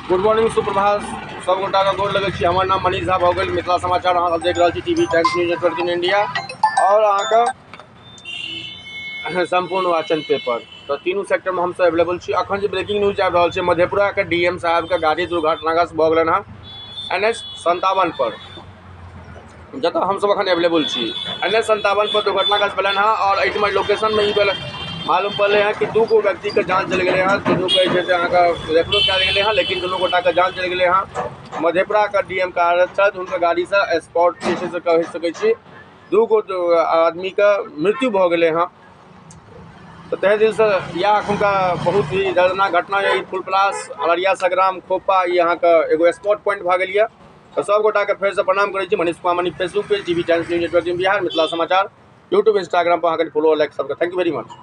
Good morning, सुप्रभात सब गोटा का गोर लगे छी। हमार नाम मनीष झा भऽ गेल। मिथिला समाचार अहाँ देख रहा छी TV times news network in India और अहाँ संपूर्ण वाचन पेपर। तो तीनों सेक्टर में हम सब अवेलेबल छी। अखन जो ब्रेकिंग न्यूज आ रहा है मधेपुरा के डीएम साहब के गाड़ी दुर्घटनाग्रस्त भऽ गेलन हँ NH57 पर, जतऽ हम सब अखन अवेलेबल छी। NH57 पर दुर्घटनाग्रस्त भेलन हँ और एहिठमा लोकेशन में ई मालूम पड़े हैं कि 2 गो व्यक्ति के जान चल गए हैं। दुनू के रेफरो कल गए हैं, लेकिन दुनू गोटा के जान चल गए हैं। मधेपुरा का डीएम कार्यरत छथि, उनके गाड़ी से स्पॉट जे छै से कहि सकै छी 2 गो आदमी के मृत्यु भऽ गेलै हैं। तो तहे दिल से यह एखुनका बहुत ही दर्दनाक घटना है। फुलपलास अररिया संग्राम खोपा यहाँ का एगो स्पॉट पॉइंट भऽ गेल। तो सब गोटा के फेर से प्रणाम करै छी। Manish Kumar money Facebook page TV times news network Bihar, Mithila समाचार यूट्यूब इंस्टाग्राम पर अहाँ फॉलो लाइक सबके। Thank you very much.